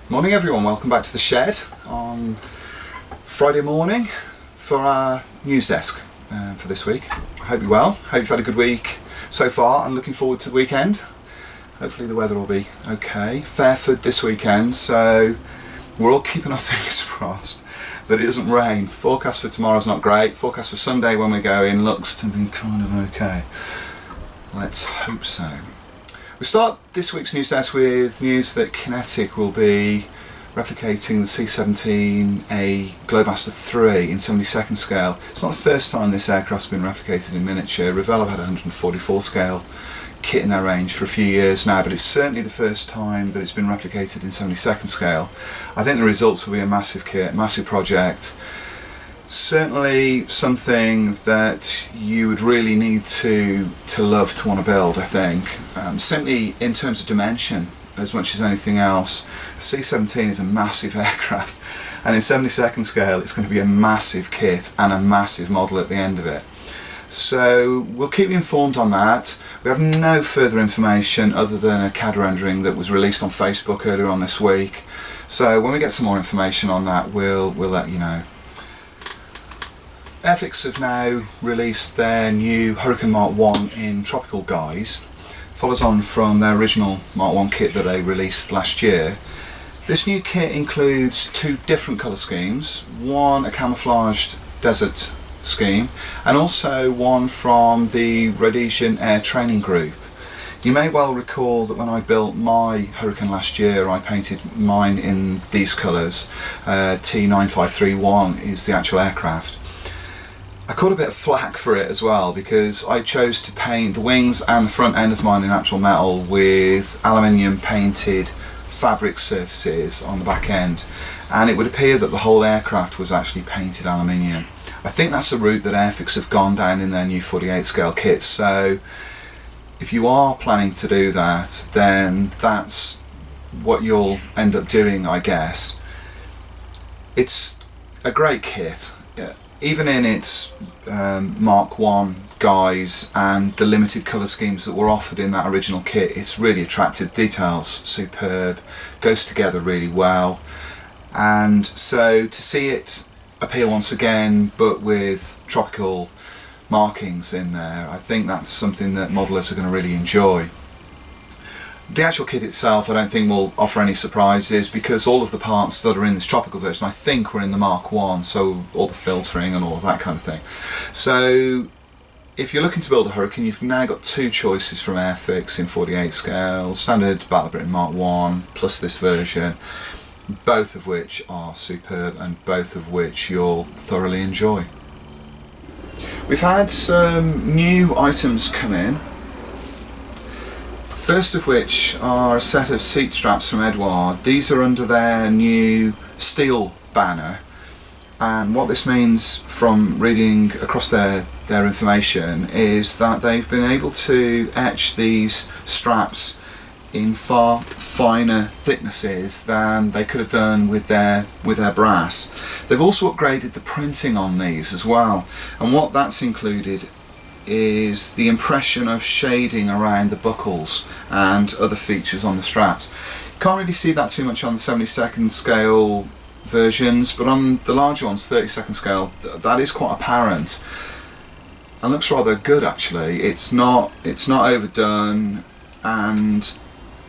Morning everyone, welcome back to the shed on Friday morning for our news desk for this week. I hope you're well, hope you've had a good week so far. I'm looking forward to the weekend. Hopefully the weather will be okay. Fairford this weekend, so we're all keeping our fingers crossed that it doesn't rain. Forecast for tomorrow's not great. Forecast for Sunday when we go in looks to be kind of okay. Let's hope so. We start this week's news desk with news that Kinetic will be replicating the C17A Globemaster III in 72nd scale. It's not the first time this aircraft's been replicated in miniature. Revell have had a 144 scale kit in their range for a few years now, but it's certainly the first time that it's been replicated in 72nd scale. I think the results will be a massive kit, massive project. Certainly something that you would really need to love to want to build, I think. Simply in terms of dimension as much as anything else. The C17 is a massive aircraft, and in 72nd scale it's going to be a massive kit and a massive model at the end of it. So we'll keep you informed on that. We have no further information other than a CAD rendering that was released on Facebook earlier on this week. So when we get some more information on that, we'll let you know. F86 have now released their new Hurricane Mk1 in tropical guise. Follows on from their original Mk1 kit that they released last year. This new kit includes two different colour schemes, one a camouflaged desert scheme and also one from the Rhodesian Air Training Group. You may well recall that when I built my Hurricane last year I painted mine in these colours. T9531 is the actual aircraft. I caught a bit of flack for it as well because I chose to paint the wings and the front end of mine in actual metal with aluminium painted fabric surfaces on the back end, and it would appear that the whole aircraft was actually painted aluminium. I think that's a route that Airfix have gone down in their new 48 scale kits, so if you are planning to do that, then that's what you'll end up doing, I guess. It's a great kit. Even in its Mk1 guise and the limited colour schemes that were offered in that original kit, it's really attractive. Details superb, goes together really well, and so to see it appear once again but with tropical markings in there, I think that's something that modellers are going to really enjoy. The actual kit itself I don't think will offer any surprises because all of the parts that are in this tropical version I think were in the Mk1, so all the filtering and all of that kind of thing. So if you're looking to build a Hurricane, you've now got two choices from Airfix in 48 scale, standard Battle of Britain Mk1 plus this version, both of which are superb and both of which you'll thoroughly enjoy. We've had some new items come in. First of which are a set of seat straps from Edouard. These are under their new steel banner, and what this means from reading across their information is that they've been able to etch these straps in far finer thicknesses than they could have done with their brass. They've also upgraded the printing on these as well, and what that's included is the impression of shading around the buckles and other features on the straps. Can't really see that too much on the 72nd scale versions, but on the larger ones, 32nd scale, that is quite apparent and looks rather good actually. It's not overdone and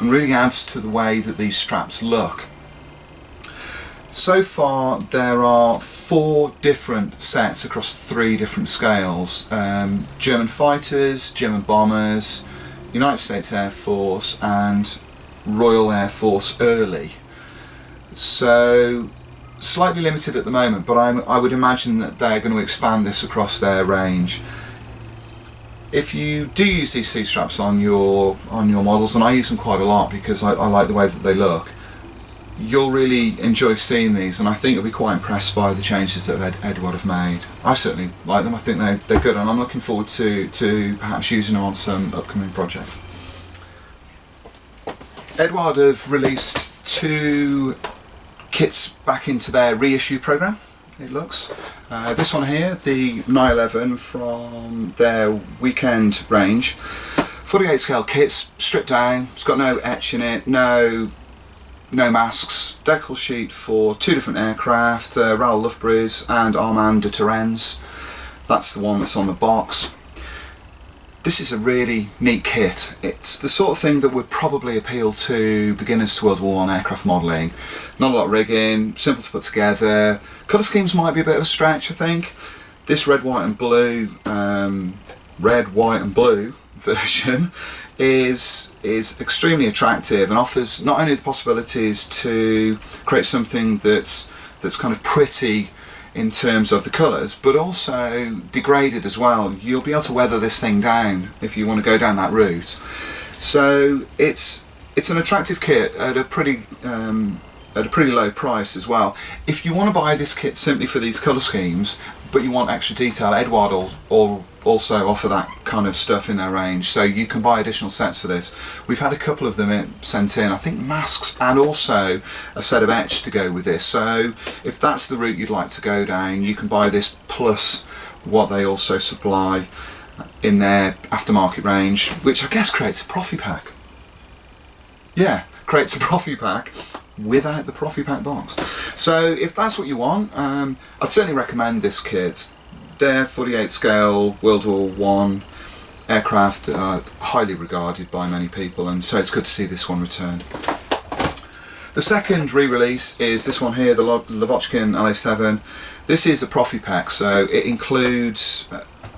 really adds to the way that these straps look. So far there are 4 different sets across 3 different scales. German fighters, German bombers, United States Air Force and Royal Air Force early. So slightly limited at the moment, but I would imagine that they're going to expand this across their range. If you do use these seat straps on your models, and I use them quite a lot because I like the way that they look, you'll really enjoy seeing these, and I think you'll be quite impressed by the changes that Edouard have made. I certainly like them. I think they're good, and I'm looking forward to perhaps using them on some upcoming projects. Edouard have released 2 kits back into their reissue program, it looks. This one here, the 911 from their weekend range. 48 scale kits, stripped down, it's got no etch in it, no masks, decal sheet for two different aircraft, Revell Loughborough and Armand de Turenne. That's the one that's on the box. This is a really neat kit. It's the sort of thing that would probably appeal to beginners to World War I aircraft modelling. Not a lot of rigging, simple to put together. Colour schemes might be a bit of a stretch, I think. This red, white and blue version is extremely attractive and offers not only the possibilities to create something that's kind of pretty in terms of the colours, but also degraded as well. You'll be able to weather this thing down if you want to go down that route. So it's an attractive kit at a pretty low price as well. If you want to buy this kit simply for these colour schemes, but you want extra detail, Eduard also offer that kind of stuff in their range, so you can buy additional sets for this. We've had a couple of them sent in, I think masks and also a set of etch to go with this. So if that's the route you'd like to go down, you can buy this plus what they also supply in their aftermarket range, which I guess creates a Profi pack. Yeah, creates a Profi pack without the Profi pack box. So if that's what you want, I'd certainly recommend this kit. They're 48 scale World War I aircraft, highly regarded by many people, and so it's good to see this one returned. The second re-release is this one here, the Lavochkin I7. This is a Profi pack, so it includes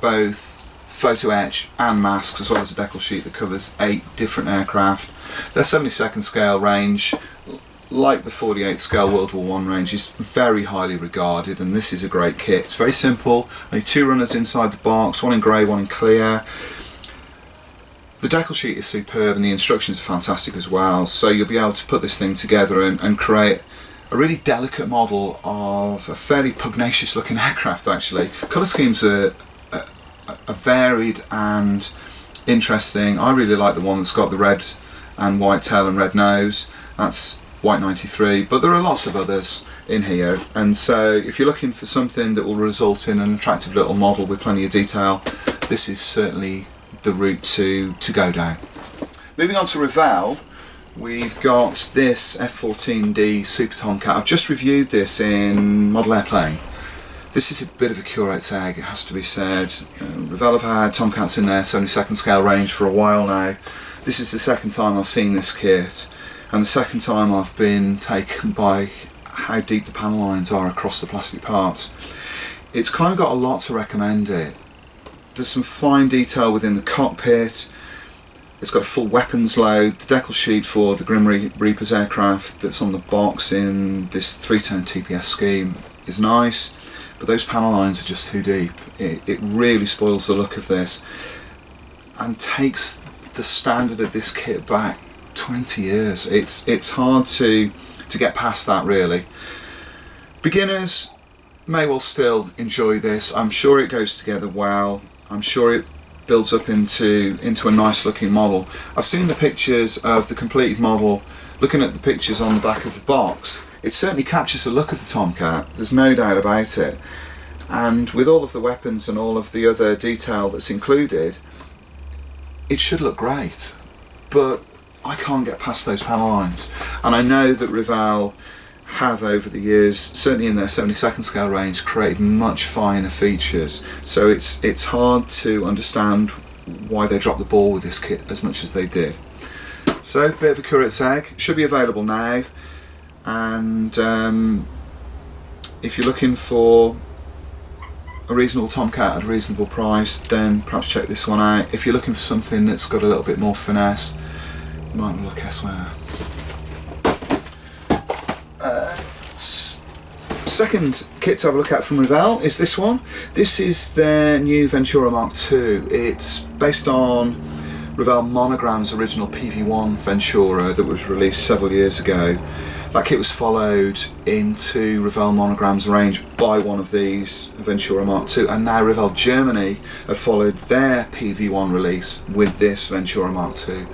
both photo etch and masks, as well as a decal sheet that covers 8 different aircraft. Their 72nd scale range, like the 48 scale World War I range, is very highly regarded, and this is a great kit. It's very simple, only 2 runners inside the box, one in grey, one in clear. The decal sheet is superb and the instructions are fantastic as well, so you'll be able to put this thing together and create a really delicate model of a fairly pugnacious looking aircraft actually. Colour schemes are varied and interesting. I really like the one that's got the red and white tail and red nose. That's White 93, but there are lots of others in here, and so if you're looking for something that will result in an attractive little model with plenty of detail, this is certainly the route to go down. Moving on to Revell, we've got this F14D Super Tomcat. I've just reviewed this in Model Airplane. This is a bit of a curate's egg, it has to be said. Revell have had Tomcats in their 72nd scale range for a while now. This is the second time I've seen this kit, and the second time I've been taken by how deep the panel lines are across the plastic parts. It's kind of got a lot to recommend it. There's some fine detail within the cockpit. It's got a full weapons load. The decal sheet for the Grim Reaper's aircraft that's on the box in this 3-tone TPS scheme is nice, but those panel lines are just too deep. It really spoils the look of this and takes the standard of this kit back 20 years. It's hard to get past that really. Beginners may well still enjoy this. I'm sure it goes together well. I'm sure it builds up into a nice looking model. I've seen the pictures of the completed model. Looking at the pictures on the back of the box, it certainly captures the look of the Tomcat, there's no doubt about it, and with all of the weapons and all of the other detail that's included, it should look great. But I can't get past those panel lines, and I know that Revell have over the years, certainly in their 72nd scale range, created much finer features, so it's hard to understand why they dropped the ball with this kit as much as they did. So, bit of a curate's egg, should be available now, and if you're looking for a reasonable Tomcat at a reasonable price, then perhaps check this one out. If you're looking for something that's got a little bit more finesse, you might look elsewhere. Second kit to have a look at from Revell is this one. This is their new Ventura Mark II. It's based on Revell Monogram's original PV1 Ventura that was released several years ago. That kit was followed into Revell Monogram's range by one of these, Ventura Mark II, and now Revell Germany have followed their PV1 release with this Ventura Mark II.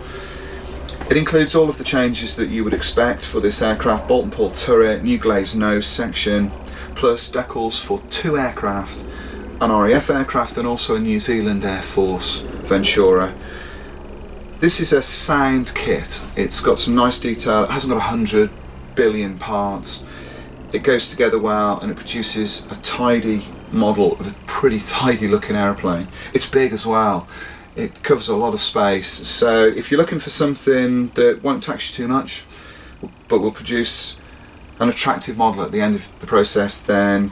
It includes all of the changes that you would expect for this aircraft: bolt and pull turret, new glazed nose section, plus decals for 2 aircraft, an RAF aircraft and also a New Zealand Air Force Ventura. This is a sound kit. It's got some nice detail. It hasn't got 100 billion parts. It goes together well and it produces a tidy model of a pretty tidy looking aeroplane. It's big as well. It covers a lot of space, so if you're looking for something that won't tax you too much but will produce an attractive model at the end of the process, then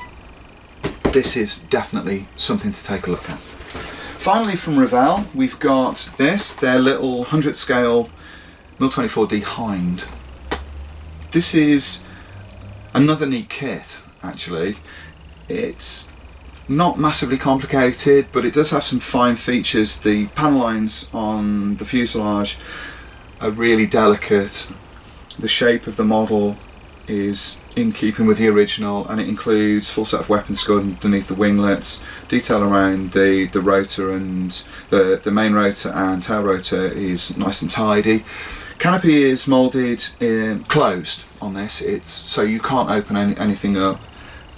this is definitely something to take a look at. Finally, from Revell, we've got this, their little 100th scale Mk1 Hind. This is another neat kit, actually. It's not massively complicated, but it does have some fine features. The panel lines on the fuselage are really delicate. The shape of the model is in keeping with the original, and it includes full set of weapon score underneath the winglets. Detail around the rotor and the main rotor and tail rotor is nice and tidy. Canopy is moulded in closed on this, so you can't open anything up.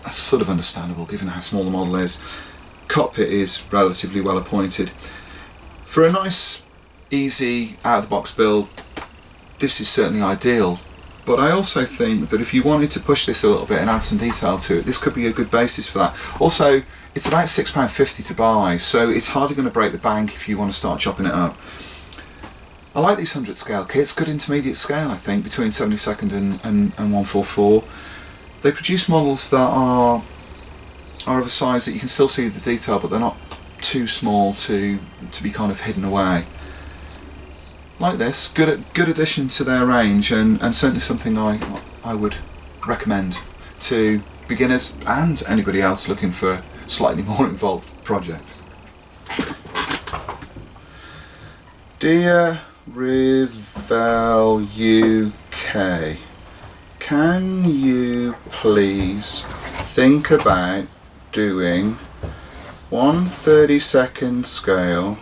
That's sort of understandable given how small the model is. Cockpit is relatively well appointed. For a nice, easy, out-of-the-box build, this is certainly ideal. But I also think that if you wanted to push this a little bit and add some detail to it, this could be a good basis for that. Also, it's about £6.50 to buy, so it's hardly going to break the bank if you want to start chopping it up. I like these 100th scale kits, good intermediate scale I think, between 72nd and 144. They produce models that are of a size that you can still see the detail, but they're not too small to be kind of hidden away. Like this, good addition to their range, and certainly something I would recommend to beginners and anybody else looking for a slightly more involved project. Dear Revell UK, can you please think about doing 1/32 scale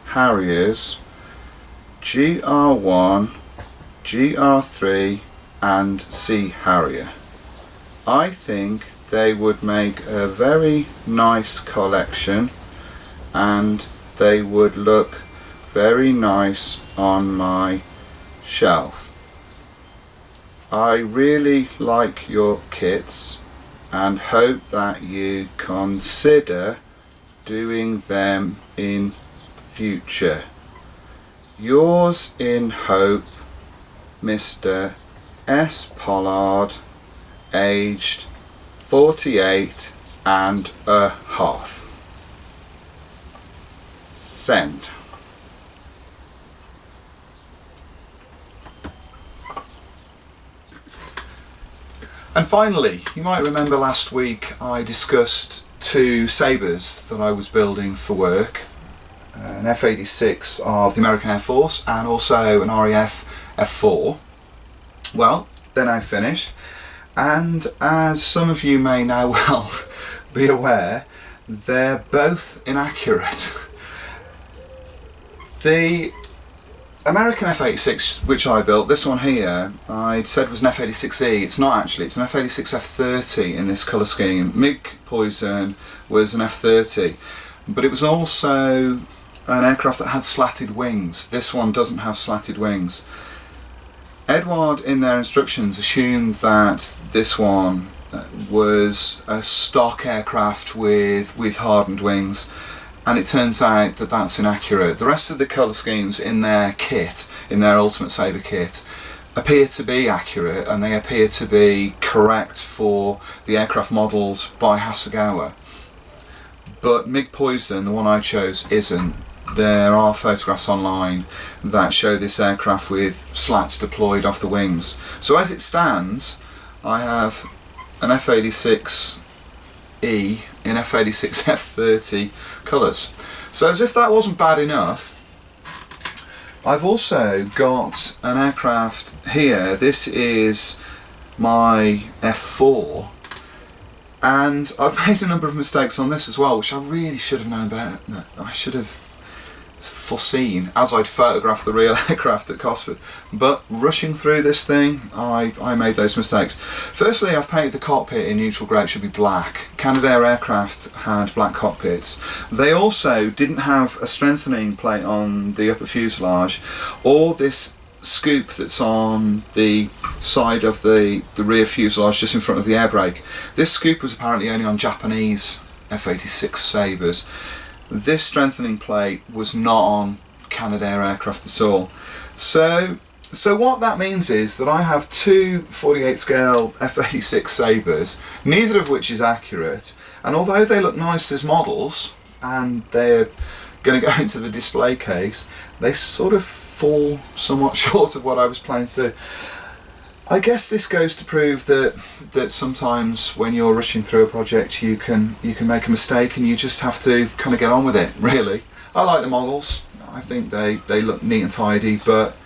Harriers GR1, GR3 and Sea Harrier? I think they would make a very nice collection and they would look very nice on my shelf. I really like your kits and hope that you consider doing them in future. Yours in hope, Mr. S. Pollard, aged 48 and a half. Send. And finally, you might remember last week I discussed two Sabres that I was building for work. An F86 of the American Air Force and also an RAF F4. Well, they're now finished, and as some of you may now well be aware, they're both inaccurate. The American F86, which I built, this one here, I said was an F86E. It's not actually, it's an F86 F30 in this colour scheme. Mk1 was an F30, but it was also an aircraft that had slatted wings. This one doesn't have slatted wings. Edward, in their instructions, assumed that this one was a stock aircraft with hardened wings, and it turns out that that's inaccurate. The rest of the colour schemes in their kit, in their Ultimate Sabre kit, appear to be accurate, and they appear to be correct for the aircraft modelled by Hasegawa. But Mk1, the one I chose, isn't. There are photographs online that show this aircraft with slats deployed off the wings. So as it stands, I have an F86E in F86 F30 colours. So as if that wasn't bad enough, I've also got an aircraft here. This is my F4, and I've made a number of mistakes on this as well, which I really should have known better. No, I should have foreseen as I'd photographed the real aircraft at Cosford, but rushing through this thing I made those mistakes. Firstly, I've painted the cockpit in neutral grey. It should be black. Canadair aircraft had black cockpits. They also didn't have a strengthening plate on the upper fuselage or this scoop that's on the side of the rear fuselage just in front of the air brake, this scoop was apparently only on Japanese F86 Sabres. This strengthening plate was not on Canadair aircraft at all. So what that means is that I have two 48 scale F86 Sabres, neither of which is accurate, and although they look nice as models and they're going to go into the display case, they sort of fall somewhat short of what I was planning to do. I guess this goes to prove that sometimes when you're rushing through a project you can make a mistake and you just have to kind of get on with it, really. I like the models, I think they look neat and tidy, but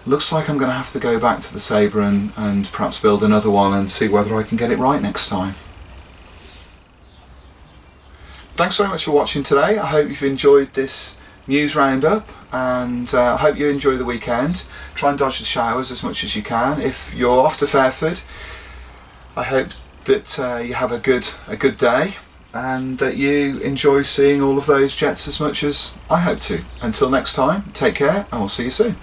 looks like I'm going to have to go back to the Sabre and perhaps build another one and see whether I can get it right next time. Thanks very much for watching today. I hope you've enjoyed this news roundup, and I hope you enjoy the weekend. Try and dodge the showers as much as you can. If you're off to Fairford, I hope that you have a good day and that you enjoy seeing all of those jets as much as I hope to. Until next time, take care and we'll see you soon.